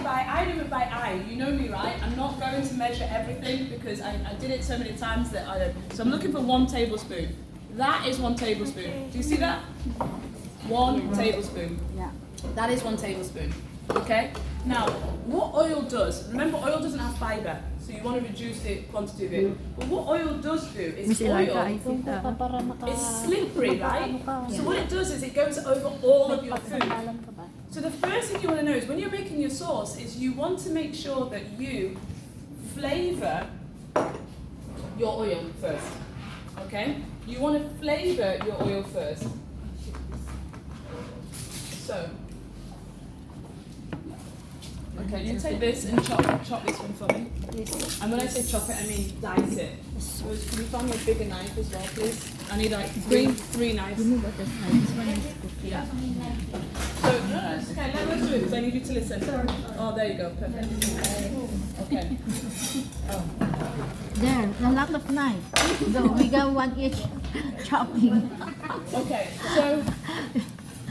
I do it by eye. You know me, right? I'm not going to measure everything because I did it so many times that I don't. So I'm looking for 1 tablespoon. That is 1 tablespoon. Do you see that? 1 tablespoon. Yeah. That is 1 tablespoon. Okay? Now, what oil does, remember oil doesn't have fiber, so you want to reduce the quantity of it. But what oil does do is oil, it's slippery, right? So what it does is it goes over all of your food. So the first thing you want to know is when you're making your sauce is you want to make sure that you flavor your oil first. Okay? You want to flavor your oil first. So, okay, you take this and chop this one for me. And when I say chop it, I mean dice it. So can you find me a bigger knife as well, please? I need like three knives. Yeah. So, no, it's okay, let us do it because I need you to listen. Oh, there you go, perfect. Okay. Oh. There, a lot of knife. So we got 1 each chopping. Okay, so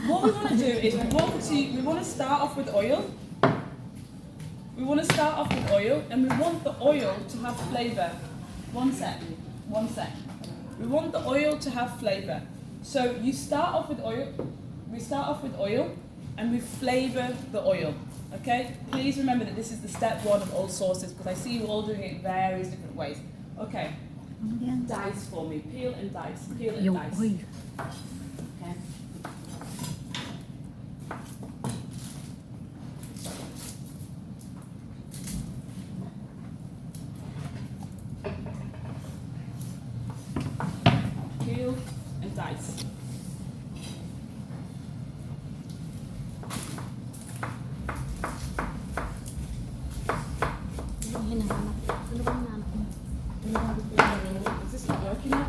what we want to do is we want to start off with oil. We want to start off with oil, and we want the oil to have flavour. One sec. We want the oil to have flavour. So you start off with oil. We start off with oil, and we flavour the oil. Okay? Please remember that this is the step 1 of all sauces, because I see you all doing it various different ways. Okay. Dice for me. Peel and dice. Peel and dice. Okay. Peel and dice. Is this not working now?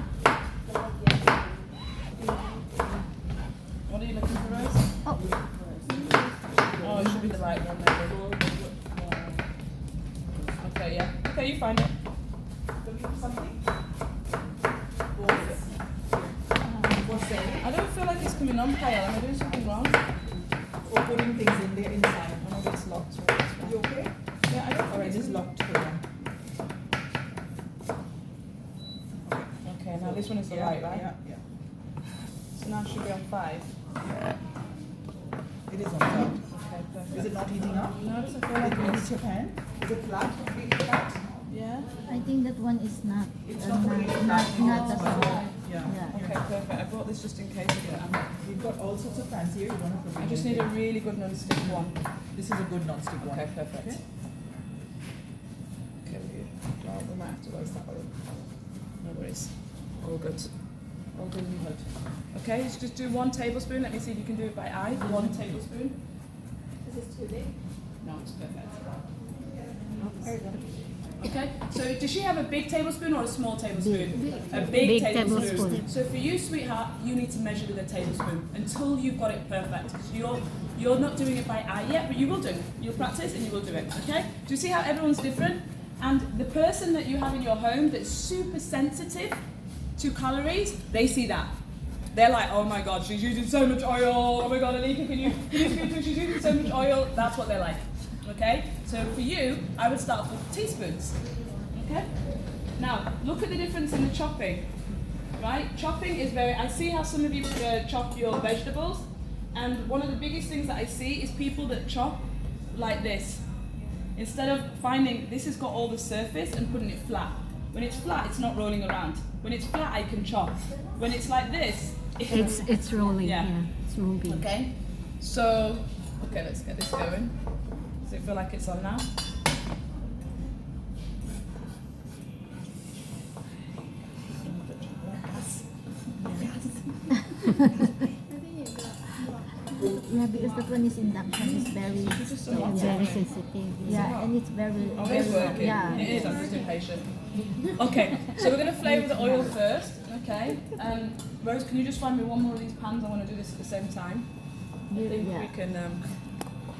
What are you looking for, Rose? Oh, it should be the right one then. Okay, yeah. Okay, you find it. Looking for something? What's that? I don't feel like it's coming on, Kyle. Am I doing something wrong? Or putting things in there inside. Oh, no, it's locked. So it's fine. You okay? Yeah, I don't. Alright, it's locked here. Okay, now this one is the light, right? Yeah. So now it should be on 5. It is on top. Okay, perfect. Is it not heating up? No, it's okay. Did you heat your pan? Is it flat? Completely flat? Yeah. I think that one is not. It's not as well. Yeah. Okay, perfect. I brought this just in case again. We've got all sorts of pans here. You don't have to bring I just need a really good non-stick one. This is a good non-stick one. Okay, perfect. Okay. Okay, well, we might have to waste that oil. No worries. All good. All good and good. Okay, let's just do 1 tablespoon. Let me see if you can do it by eye. 1 tablespoon. Is this too big? No, it's perfect. Okay, so does she have a big tablespoon or a small tablespoon? A big tablespoon. So for you, sweetheart, you need to measure with a tablespoon until you've got it perfect. Because you're not doing it by eye yet, but you will do. You'll practice and you will do it. Okay? Do you see how everyone's different? And the person that you have in your home that's super sensitive to calories, they see that. They're like, oh my God, she's using so much oil. Oh my God, Anika, can you speak to her? She's using so much oil. That's what they're like. Okay? So for you, I would start with teaspoons. Okay? Now, look at the difference in the chopping. Right? Chopping is I see how some of you chop your vegetables, and one of the biggest things that I see is people that chop like this. Instead of finding, this has got all the surface and putting it flat. When it's flat, it's not rolling around. When it's flat, I can chop. When it's like this, It's rolling. Yeah. Yeah. It's moving. okay? So, okay, let's get this going. Does it feel like it's on now? Yeah, because that one is induction. It's very sensitive. Yeah, and it's very. Oh, it's working. Yeah. It is, I'm just impatient. Okay, so we're going to flavour the oil first, okay? Rose, can you just find me 1 more of these pans? I want to do this at the same time. I think Yeah. we can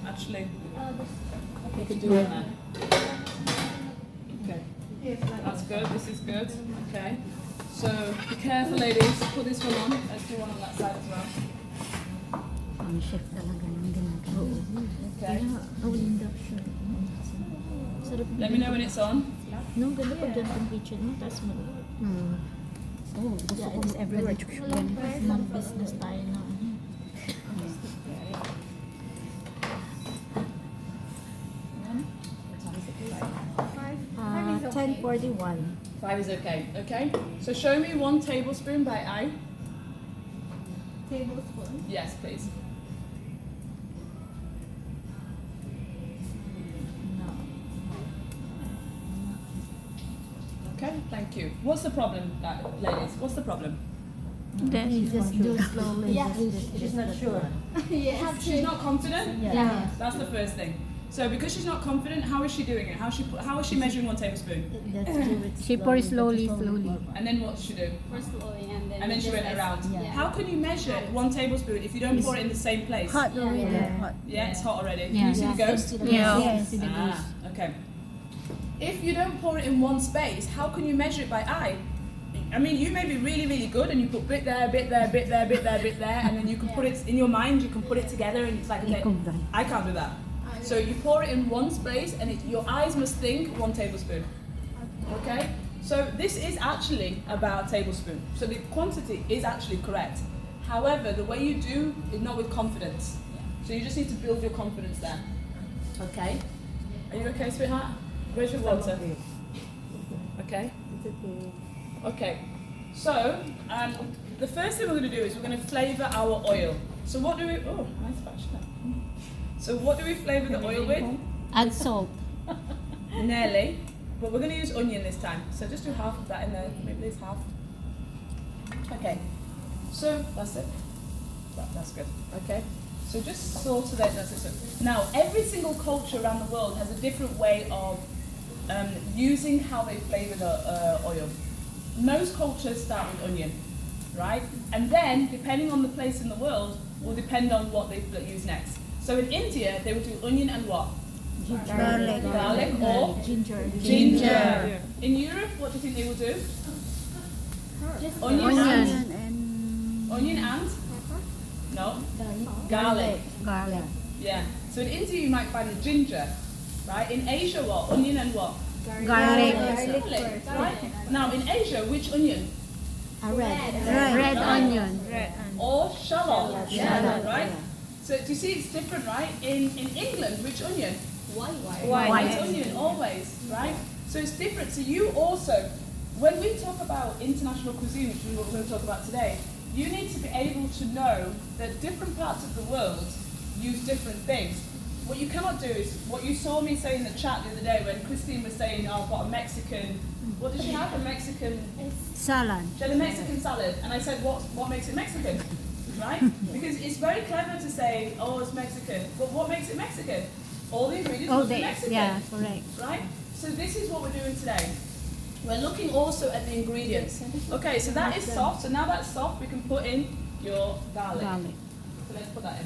actually, we can do it now. Okay, that's good, this is good, okay. So be careful ladies, put this one on, let's do one on that side as well. Ang chef talaga yung ginagawa. Okay. Yeah, oh, induction. Let me know when it's on. No, ganda pag dyan kung kitchen mo, tapos mo. Oh, gusto Yeah, ko it's everywhere. everywhere. Non-business tayo na. Five is okay. 10:41. 5 is okay. Okay. So show me 1 tablespoon by eye. Tablespoon. Yes, please. Okay, thank you. What's the problem, ladies? What's the problem? You just do slowly. Yeah. She's not sure. Yes. She's not confident? Yeah. That's the first thing. So because she's not confident, how is she doing it? How is she measuring 1 tablespoon? Let's do it She pours slowly. And then what does she do? Pour slowly and then. And then she went around. Yeah. How can you measure 1 tablespoon if you don't pour it in the same place? Hot already. Yeah. Hot. Yeah, it's hot already. Can Yeah. you see the ghost? Yeah. Yes. Ah, okay. If you don't pour it in one space, how can you measure it by eye? I mean, you may be really, really good and you put bit there, bit there, bit there, bit there, bit there, and then you can put it in your mind, you can put it together and it's like, okay, I can't do that. So you pour it in one space and your eyes must think 1 tablespoon. Okay? So this is actually about a tablespoon. So the quantity is actually correct. However, the way you do is not with confidence. So you just need to build your confidence there. Okay? Are you okay, sweetheart? Where's your water? Okay? Okay. So, the first thing we're going to do is we're going to flavour our oil. So what do we... Oh, nice spatula. So what do we flavour the oil with? Add salt. Nearly. But we're going to use onion this time. So just do half of that in there. Maybe this half. Okay. So that's it. That's good. Okay. So just salt it. That's it. So now, every single culture around the world has a different way of using how they flavour the oil. Most cultures start with onion, right? And then, depending on the place in the world, will depend on what they use next. So in India, they would do onion and what? Garlic. Garlic or Ginger. ginger. In Europe, what do you think they will do? Just Onion and? and Onion and? No? Garlic. garlic. Yeah. So in India, you might find the ginger, right? In Asia, what? Onion and what? Garlic. Garlic, right? Now, in Asia, which onion? Red. Red onion. Or shallot. Shallot, Right? So do you see it's different, right? In England, which onion? white. White onion, always, right? So it's different. So you also, when we talk about international cuisine, which we're going to talk about today, you need to be able to know that different parts of the world use different things. What you cannot do is, what you saw me say in the chat the other day when Christine was saying, oh, I've got a Mexican, what did she have? A Mexican, Salad. she had a Mexican salad. And I said, what makes it Mexican? Right? Because it's very clever to say, oh, it's Mexican. But what makes it Mexican? All the ingredients must be Mexican. Yeah, correct. Right? So this is what we're doing today. We're looking also at the ingredients. Okay, so that is soft. So now that's soft, we can put in your garlic. Garlic. So let's put that in.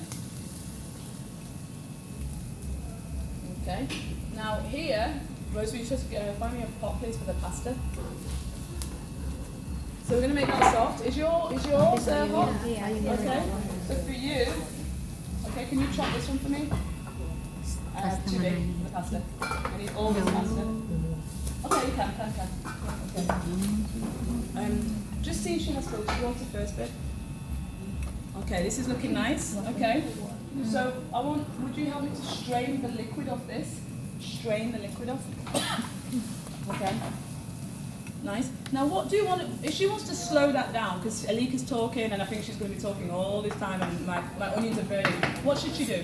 Okay. Now here, Rose, will you just find me a pot, please, for the pasta? So we're going to make that soft. Is yours hot? Yeah. Okay. So for you, okay, can you chop this one for me? Too big for the pasta. I need all this pasta. Okay, you can. Okay. Just see if she has filtered water first bit. Okay, this is looking nice. Okay. So would you help me to strain the liquid off this? Strain the liquid off. Okay. Nice. Now what do you want to, if she wants to slow that down, because Alika's talking and I think she's going to be talking all this time and my onions are burning, what should she do?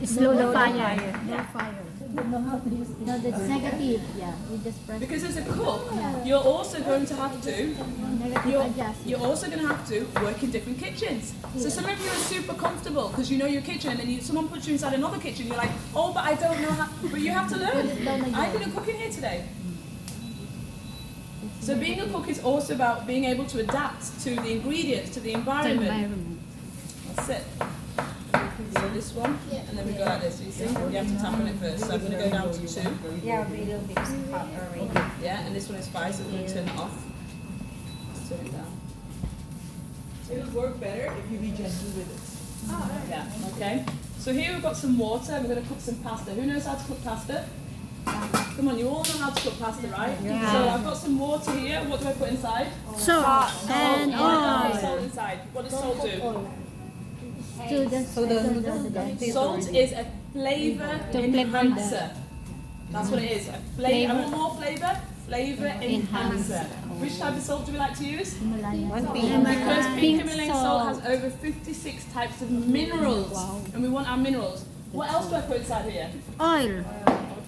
Slow the fire. No fire. No, that's negative. Yeah, you just press. Because as a cook, you're also going to have to Negative adjust. You're also going to have to work in different kitchens. So some of you are super comfortable because you know your kitchen, and then someone puts you inside another kitchen. You're like, oh, but I don't know how. But you have to learn. I did a cooking here today. So being a cook is also about being able to adapt to the ingredients, to the environment. That's it. So this one, and then we go like this. You see, you have to tap on it first. So I'm going to go down to 2. Yeah, a little bit hot already. Yeah, and this one is 5, so I'm going to turn it off. Let's turn it down. It'll work better if you be gentle with it. Yeah, okay. So here we've got some water and we're going to cook some pasta. Who knows how to cook pasta? Come on, you all know how to cook pasta, right? Yeah. So I've got some water here. What do I put inside? Salt and oil. Salt inside. What does salt do? Salt is a flavor enhancer. That's what it is. A flavor. I want more flavor. Flavor enhancer. Which type of salt do we like to use? Because pink Himalayan salt has over 56 types of minerals, and we want our minerals. What else do I put inside here? Oil.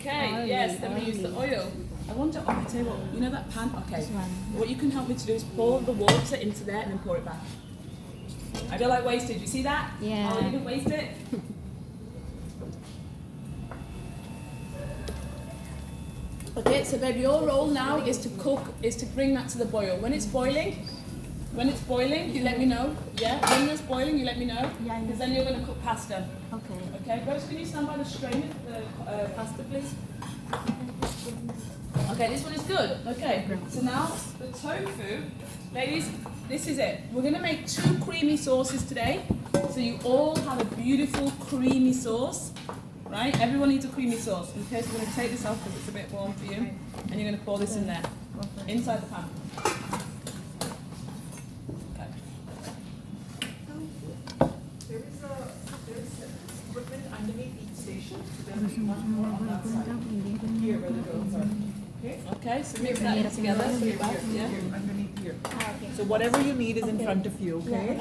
Okay, yes, then we use the oil. I wonder, oh, I tell you what, you know that pan? Okay. What you can help me to do is pour the water into there and then pour it back. I don't like wastage. You see that? Yeah. Oh, you didn't waste it? Okay, so babe, your role now is to cook, is to bring that to the boil. When it's boiling, you let me know. Yeah, when it's boiling, you let me know. Yeah, Because then you're going to cook pasta. Okay. Okay, Rose, can you stand by the strainer for the pasta, please? Okay, this one is good. Okay, so now the tofu, ladies, this is it. We're going to make 2 creamy sauces today. So you all have a beautiful creamy sauce, right? Everyone needs a creamy sauce. Okay, so we're going to take this off because it's a bit warm for you. And you're going to pour this in there, inside the pan. Okay. There is equipment underneath each station, so there will be one more on that side. Here where the girls are. Okay? Okay, so mix that in together. So you're back, yeah? Here, underneath here. So whatever you need is in front of you, okay?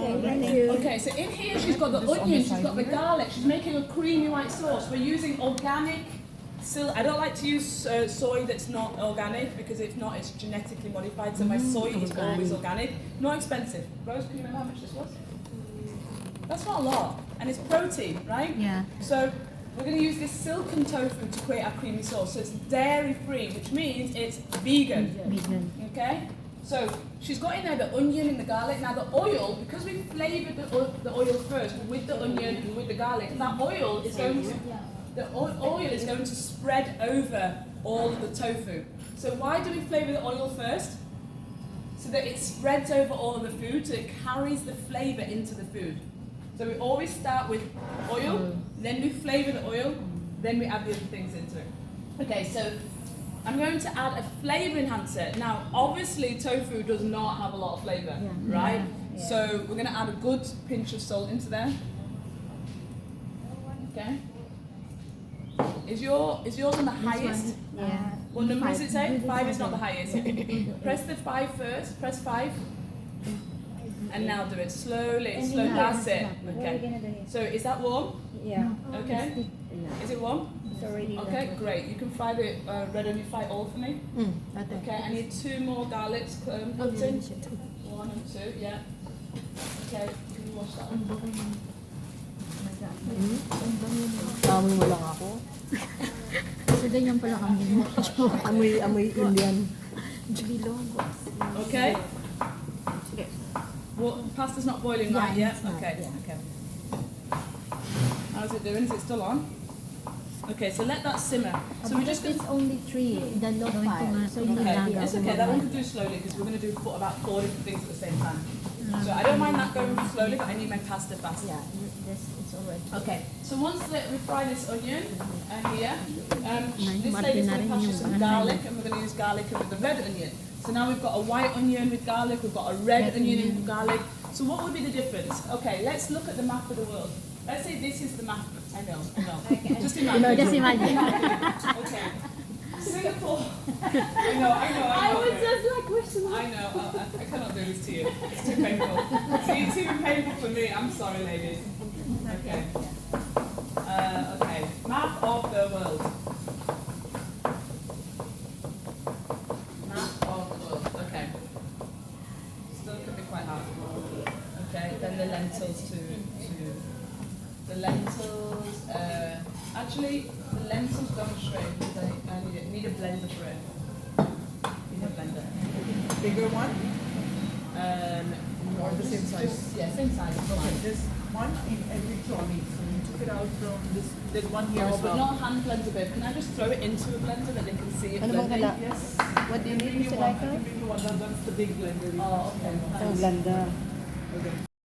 Okay, so in here she's got the onion, she's got the garlic, she's making a creamy white sauce. We're using organic, I don't like to use soy that's not organic because if not, it's genetically modified. So my soy is always organic. Not expensive. Rose, can you remember how much this was? That's not a lot, and it's protein, right? Yeah. So we're going to use this silken tofu to create our creamy sauce. So it's dairy-free, which means it's vegan. Vegan. Okay? So she's got in there the onion and the garlic. Now the oil, because we flavoured the oil first with the onion and with the garlic, that oil is going to spread over all of the tofu. So why do we flavour the oil first? So that it spreads over all of the food, so it carries the flavour into the food. So we always start with oil, then we flavour the oil, then we add the other things into it. Okay, so I'm going to add a flavour enhancer. Now, obviously, tofu does not have a lot of flavour, right? Yeah. So we're going to add a good pinch of salt into there. Okay. Is yours on the highest? Yeah. What number does it say? 5 is not the highest. Press the 5 first. Press 5. And now do it slowly. Slow. That's it. Okay. So is that warm? Yeah, Okay. Is it warm? it's already Okay, great. You can fry the red onion, fry all for me. Okay, I need 2 more garlics cooked in. 1 and 2, yeah. Okay, can you wash that one? Amoy mo lang ako. So ganyan pala kami. Amoy Indian. Okay. Well, pasta's not boiling right yet? it's not, Okay, yeah. okay. How's it doing? Is it still on? Okay, so let that simmer. So we're just going It's only 3, the low fire. So you Okay, can it's okay. That one can do slowly because we're going to do about 4 different things at the same time. So I don't mind that going slowly, but I need my pasta fast. Yeah, it's already. Okay, so once we fry this onion here, this Martin lady's na going to rin pass yung us some ano garlic, and we're going to use garlic with the red onion. So now we've got a white onion with garlic, we've got a red onion with garlic. So what would be the difference? Okay, let's look at the map of the world. Let's say this is the map. I know. Just imagine. Just imagine. Okay. Singapore. I know. I was just like, where's the I know. I cannot do this to you. It's too painful. See, it's even painful for me. I'm sorry, ladies. Okay. Okay. Map of the world. Map of the world. Okay. Still could be quite hard. Okay. Then the lentils to the lentils. Actually, the lentils don't shred. I need a blender for it. Need a blender. Bigger one? Or the same size? Yeah, same size. is Okay, fine. there's one in every trolley, so you took it out from this, there's one here No, as but well. not hand blender, babe. Can I just throw it into a blender that they can see it Ano bang blending? kala? Yes. What do you need, Bring you Mr. one, I Laika? can bring you one, that's the big blender. Oh, okay. Ang blanda. Okay.